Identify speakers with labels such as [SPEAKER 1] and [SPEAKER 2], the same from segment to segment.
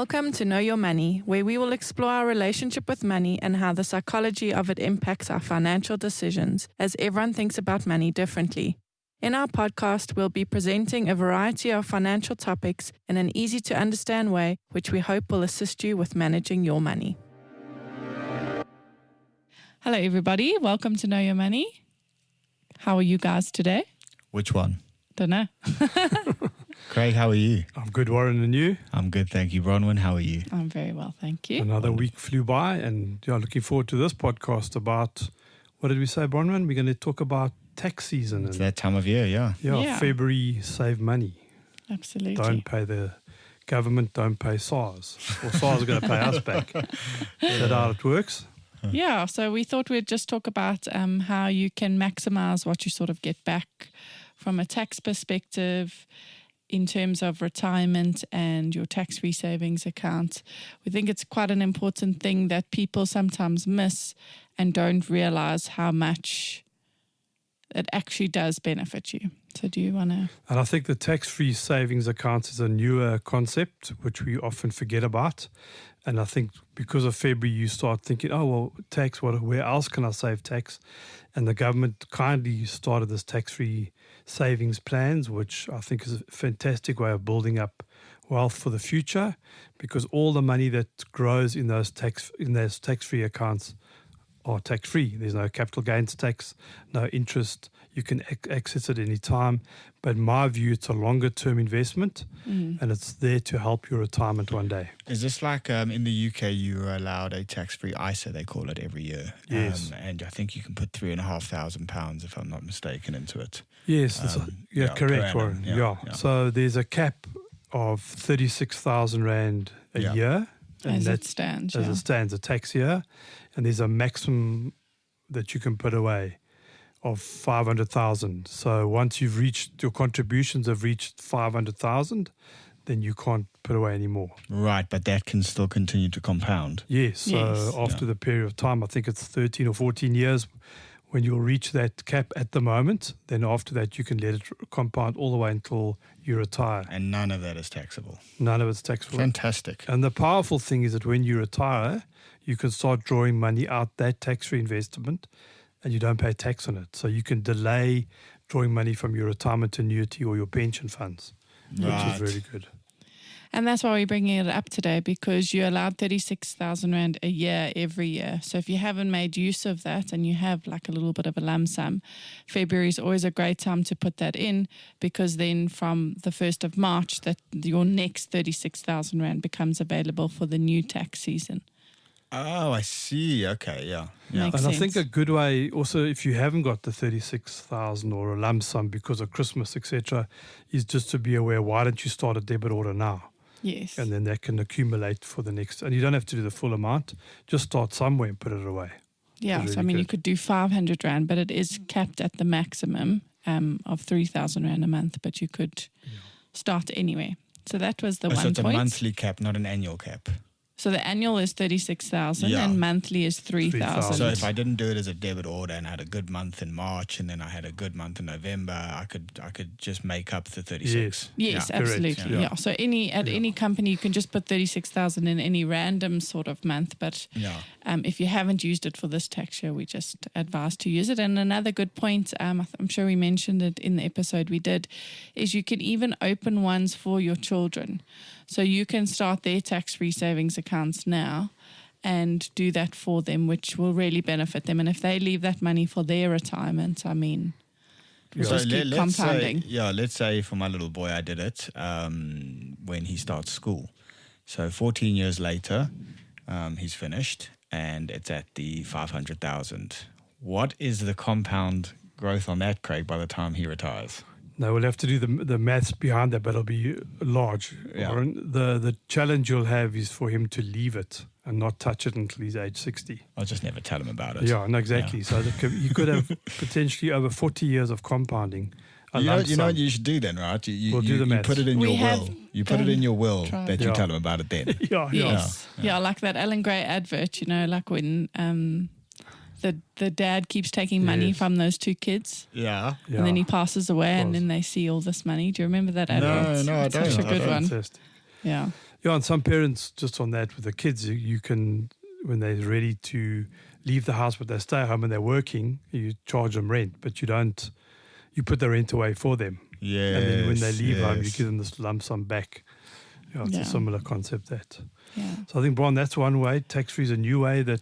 [SPEAKER 1] Welcome to Know Your Money, where we will explore our relationship with money and how the psychology of it impacts our financial decisions, as everyone thinks about money differently. In our podcast, we'll be presenting a variety of financial topics in an easy-to-understand way, which we hope will assist you with managing your money. Hello, everybody. Welcome to Know Your Money. How are you guys today?
[SPEAKER 2] Which one?
[SPEAKER 1] Don't know.
[SPEAKER 2] Craig, how are you?
[SPEAKER 3] I'm good, Warren, and you?
[SPEAKER 2] I'm good, thank you. Bronwyn, how are you?
[SPEAKER 1] I'm very well, thank you.
[SPEAKER 3] Another week flew by, and looking forward to this podcast about, what did we say, Bronwyn? We're going to talk about tax season.
[SPEAKER 2] It's that time of year, yeah.
[SPEAKER 1] Yeah.
[SPEAKER 3] February, save money.
[SPEAKER 1] Absolutely.
[SPEAKER 3] Don't pay the government, don't pay SARS. Or SARS are going to pay us back. Is that how it works?
[SPEAKER 1] Yeah, so we thought we'd just talk about how you can maximize what you sort of get back from a tax perspective in terms of retirement and your tax-free savings account. We think it's quite an important thing that people sometimes miss and don't realize how much it actually does benefit you. So do you want to...
[SPEAKER 3] And I think the tax-free savings account is a newer concept, which we often forget about. And I think because of February, you start thinking, oh, well, tax, where else can I save tax? And the government kindly started this tax-free savings plans, which I think is a fantastic way of building up wealth for the future, because all the money that grows in those tax-free accounts are tax-free. There's no capital gains tax, no interest. You can access it any time. But in my view, it's a longer-term investment, and it's there to help your retirement one day.
[SPEAKER 2] Is this like in the UK, you are allowed a tax-free ISA, they call it, every year?
[SPEAKER 3] Yes.
[SPEAKER 2] And I think you can put £3,500, if I'm not mistaken, into it.
[SPEAKER 3] Yes, correct,
[SPEAKER 2] per
[SPEAKER 3] Warren.
[SPEAKER 2] annum,
[SPEAKER 3] Yeah. So there's a cap of 36,000 Rand a year. And
[SPEAKER 1] As
[SPEAKER 3] that's
[SPEAKER 1] it stands,
[SPEAKER 3] as it stands, a tax year. And there's a maximum that you can put away of 500,000. So once you've reached, your contributions have reached 500,000, then you can't put away any more.
[SPEAKER 2] Right, but that can still continue to compound.
[SPEAKER 3] Yes, so after the period of time, I think it's 13 or 14 years, when you'll reach that cap at the moment, then after that you can let it compound all the way until you retire.
[SPEAKER 2] And none of that is taxable.
[SPEAKER 3] None of it's taxable.
[SPEAKER 2] Fantastic.
[SPEAKER 3] And the powerful thing is that when you retire, you can start drawing money out that tax-free investment and you don't pay tax on it. So you can delay drawing money from your retirement annuity or your pension funds, which is really good.
[SPEAKER 1] And that's why we're bringing it up today, because you're allowed 36,000 Rand a year every year. So if you haven't made use of that and you have like a little bit of a lump sum, February is always a great time to put that in, because then from the 1st of March, that your next 36,000 Rand becomes available for the new tax season.
[SPEAKER 2] Oh, I see. Okay, yeah.
[SPEAKER 1] Makes
[SPEAKER 3] And
[SPEAKER 1] sense.
[SPEAKER 3] I think a good way also, if you haven't got the 36,000 or a lump sum because of Christmas, etc., is just to be aware, why don't you start a debit order now?
[SPEAKER 1] Yes.
[SPEAKER 3] And then that can accumulate for the next, and you don't have to do the full amount, just start somewhere and put it away.
[SPEAKER 1] Yeah,
[SPEAKER 3] Really
[SPEAKER 1] so I mean, you
[SPEAKER 3] good.
[SPEAKER 1] could do 500 Rand, but it is capped at the maximum of 3,000 Rand a month, but you could start anyway. So that was the one
[SPEAKER 2] So it's
[SPEAKER 1] point.
[SPEAKER 2] a monthly cap, not an annual cap.
[SPEAKER 1] So the annual is 36,000 and monthly is 3,000.
[SPEAKER 2] So if I didn't do it as a debit order and had a good month in March and then I had a good month in November, I could just make up the 36.
[SPEAKER 1] Yes,
[SPEAKER 3] correct.
[SPEAKER 1] absolutely. Yeah. So any company, you can just put 36,000 in any random sort of month. But if you haven't used it for this tax year, we just advise to use it. And another good point, I'm sure we mentioned it in the episode we did, is you can even open ones for your children. So you can start their tax-free savings accounts now and do that for them, which will really benefit them. And if they leave that money for their retirement, I mean, we'll just keep compounding.
[SPEAKER 2] Let's say for my little boy, I did it when he starts school. So 14 years later, he's finished and it's at the 500,000. What is the compound growth on that, Craig, by the time he retires?
[SPEAKER 3] No, we'll have to do the maths behind that, but it'll be large.
[SPEAKER 2] Yeah.
[SPEAKER 3] The challenge you'll have is for him to leave it and not touch it until he's age 60.
[SPEAKER 2] I'll just never tell him about it.
[SPEAKER 3] Yeah, no, exactly.
[SPEAKER 2] Yeah.
[SPEAKER 3] So you could have potentially over 40 years of compounding.
[SPEAKER 2] You know what you should do then, right?
[SPEAKER 3] We'll do the maths.
[SPEAKER 2] Put it in your will. You put it in your will that you tell him about it then.
[SPEAKER 1] Yes. Yeah, like that Alan Gray advert, like when the dad keeps taking money from those two kids.
[SPEAKER 2] Yeah.
[SPEAKER 1] And then he passes away and then they see all this money. Do you remember that advert?
[SPEAKER 2] No, I don't.
[SPEAKER 1] Such a good one.
[SPEAKER 3] Fantastic.
[SPEAKER 1] Yeah.
[SPEAKER 3] Yeah, and some parents, just on that with the kids, you can, when they're ready to leave the house but they stay home and they're working, you charge them rent, but you put the rent away for them.
[SPEAKER 2] Yes.
[SPEAKER 3] And then when they leave home, you
[SPEAKER 2] yes.
[SPEAKER 3] give them this lump sum back. Yeah, it's
[SPEAKER 1] Yeah.
[SPEAKER 3] a similar concept that.
[SPEAKER 1] Yeah.
[SPEAKER 3] So I think, Bron, that's one way. Tax-free is a new way that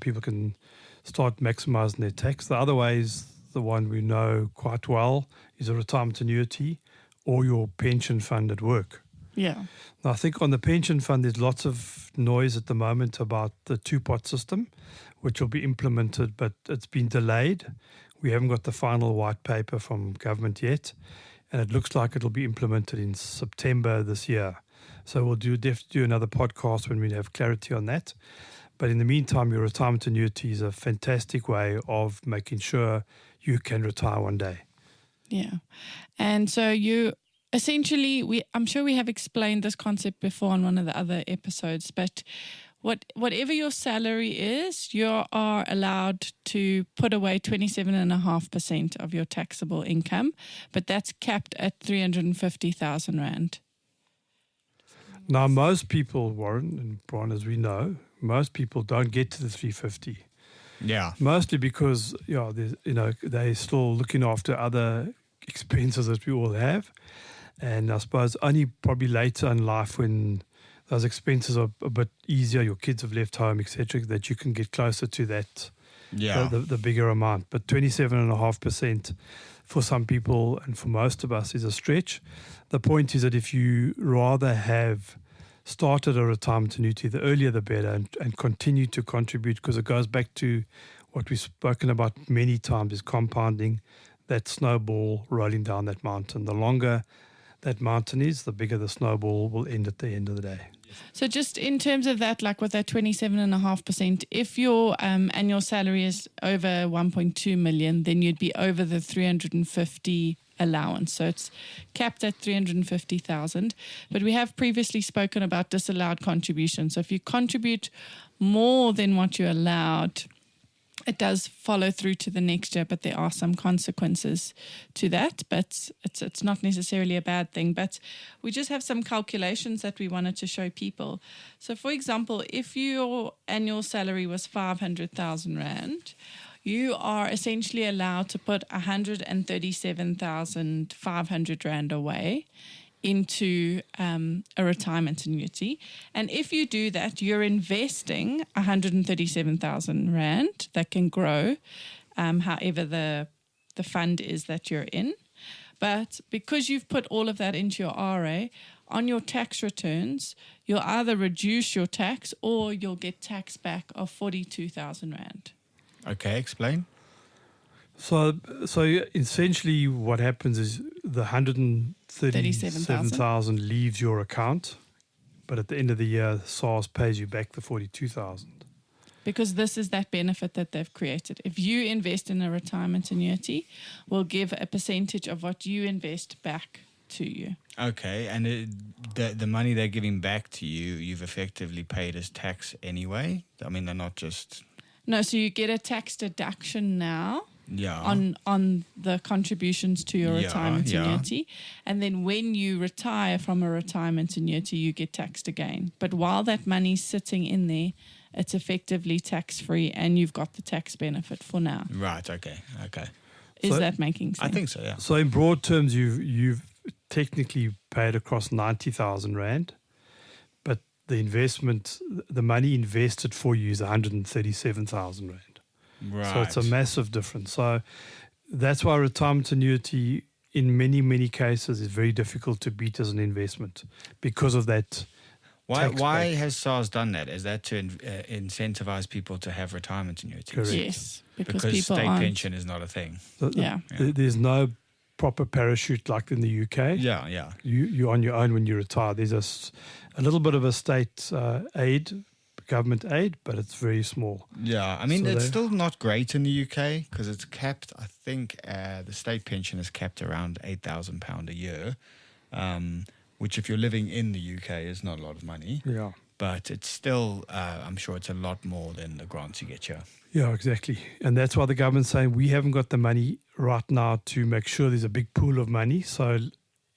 [SPEAKER 3] people can start maximizing their tax. The other way is the one we know quite well, is a retirement annuity or your pension fund at work.
[SPEAKER 1] Yeah.
[SPEAKER 3] Now, I think on the pension fund, there's lots of noise at the moment about the two-pot system, which will be implemented, but it's been delayed. We haven't got the final white paper from government yet, and it looks like it'll be implemented in September this year. So we'll definitely do another podcast when we have clarity on that. But in the meantime, your retirement annuity is a fantastic way of making sure you can retire one day.
[SPEAKER 1] Yeah. And so you essentially, I'm sure we have explained this concept before on one of the other episodes, but whatever your salary is, you are allowed to put away 27.5% of your taxable income, but that's capped at 350,000 Rand.
[SPEAKER 3] Now, most people, Warren and Bron, as we know, most people don't get to the 350.
[SPEAKER 2] Yeah.
[SPEAKER 3] Mostly because they're still looking after other expenses that we all have, and I suppose only probably later in life when those expenses are a bit easier, your kids have left home, etc., that you can get closer to that, the bigger amount. But 27.5% for some people and for most of us is a stretch. The point is that if you rather have started a retirement annuity, the earlier the better, and continue to contribute, because it goes back to what we've spoken about many times, is compounding, that snowball rolling down that mountain. The longer that mountain is, the bigger the snowball will end at the end of the day.
[SPEAKER 1] So just in terms of that, like with that 27.5%, if your annual salary is over 1.2 million, then you'd be over the 350 allowance. So it's capped at 350,000. But we have previously spoken about disallowed contributions. So if you contribute more than what you're allowed, it does follow through to the next year, but there are some consequences to that. But it's not necessarily a bad thing. But we just have some calculations that we wanted to show people. So, for example, if your annual salary was 500,000 Rand, you are essentially allowed to put 137,500 Rand away into a retirement annuity. And if you do that, you're investing 137,000 Rand that can grow however the fund is that you're in. But because you've put all of that into your RA, on your tax returns, you'll either reduce your tax or you'll get tax back of 42,000 Rand.
[SPEAKER 2] Okay, explain.
[SPEAKER 3] So essentially what happens is the 137,000 leaves your account, but at the end of the year, SARS pays you back the 42,000.
[SPEAKER 1] Because this is that benefit that they've created. If you invest in a retirement annuity, we'll give a percentage of what you invest back to you.
[SPEAKER 2] Okay, and the money they're giving back to you, you've effectively paid as tax anyway? I mean, they're not just...
[SPEAKER 1] No, so you get a tax deduction now.
[SPEAKER 2] Yeah.
[SPEAKER 1] On the contributions to your retirement annuity. And then when you retire from a retirement annuity, you get taxed again. But while that money's sitting in there, it's effectively tax-free and you've got the tax benefit for now.
[SPEAKER 2] Right, okay.
[SPEAKER 1] Is that making sense?
[SPEAKER 2] I think so, yeah.
[SPEAKER 3] So in broad terms, you've technically paid across 90,000 Rand, but the money invested for you is 137,000 Rand.
[SPEAKER 2] Right.
[SPEAKER 3] So it's a massive difference. So that's why retirement annuity in many, many cases is very difficult to beat as an investment because of that.
[SPEAKER 2] Why has SARS done that? Is that to incentivize people to have retirement annuities?
[SPEAKER 3] Correct.
[SPEAKER 1] Yes, because
[SPEAKER 2] state
[SPEAKER 1] aren't.
[SPEAKER 2] pension is not a thing.
[SPEAKER 3] There's no proper parachute like in the UK.
[SPEAKER 2] Yeah.
[SPEAKER 3] You're on your own when you retire. There's a little bit of a state government aid, but it's very small.
[SPEAKER 2] Yeah, I mean, it's still not great in the UK because it's capped. I think the state pension is capped around £8,000 a year, which if you're living in the UK is not a lot of money.
[SPEAKER 3] Yeah.
[SPEAKER 2] But it's still, I'm sure it's a lot more than the grants you get here.
[SPEAKER 3] Yeah, exactly. And that's why the government's saying we haven't got the money right now to make sure there's a big pool of money. So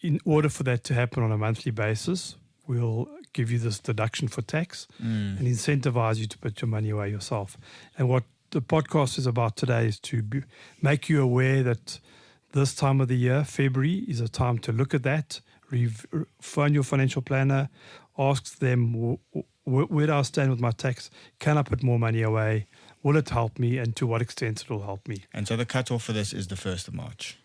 [SPEAKER 3] in order for that to happen on a monthly basis, we'll give you this deduction for tax and incentivize you to put your money away yourself. And what the podcast is about today is to make you aware that this time of the year, February, is a time to look at that, phone your financial planner, ask them, where do I stand with my tax? Can I put more money away? Will it help me? And to what extent it will help me?
[SPEAKER 2] And so the cutoff for this is the 1st of March.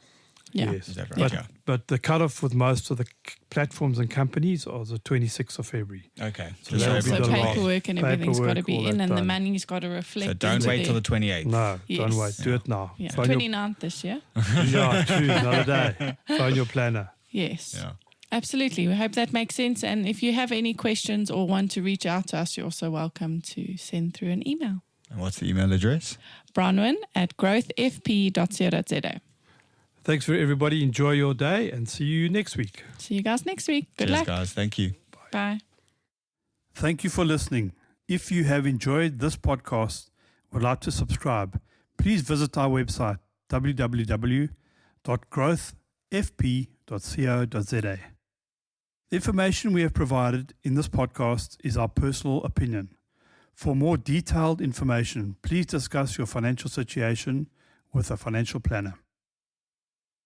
[SPEAKER 1] Yeah.
[SPEAKER 3] Yes.
[SPEAKER 2] Is that right?
[SPEAKER 3] But the cutoff with most of the platforms and companies are the 26th of February.
[SPEAKER 2] Okay.
[SPEAKER 3] So
[SPEAKER 1] Yeah,
[SPEAKER 3] that'll
[SPEAKER 1] so
[SPEAKER 3] be the last
[SPEAKER 1] paperwork and everything's got to be
[SPEAKER 3] all
[SPEAKER 1] in,
[SPEAKER 3] that
[SPEAKER 1] and the
[SPEAKER 3] done.
[SPEAKER 1] money's got to reflect.
[SPEAKER 2] So don't
[SPEAKER 1] into
[SPEAKER 2] wait till
[SPEAKER 1] there.
[SPEAKER 2] the 28th.
[SPEAKER 3] No,
[SPEAKER 1] Yes.
[SPEAKER 3] don't wait. Do it now.
[SPEAKER 1] Yeah,
[SPEAKER 3] Phone your,
[SPEAKER 1] 29th this year.
[SPEAKER 3] yeah, true, another day. Phone your planner.
[SPEAKER 1] Yes.
[SPEAKER 2] Yeah.
[SPEAKER 1] Absolutely. We hope that makes sense. And if you have any questions or want to reach out to us, you're also welcome to send through an email.
[SPEAKER 2] And what's the email address?
[SPEAKER 1] Bronwyn at growthfp.co.za.
[SPEAKER 3] Thanks for everybody. Enjoy your day and see you next week.
[SPEAKER 1] See you guys next week. Good
[SPEAKER 2] Cheers,
[SPEAKER 1] luck.
[SPEAKER 2] guys. Thank you.
[SPEAKER 1] Bye.
[SPEAKER 3] Thank you for listening. If you have enjoyed this podcast, would like to subscribe, please visit our website www.growthfp.co.za. The information we have provided in this podcast is our personal opinion. For more detailed information, please discuss your financial situation with a financial planner.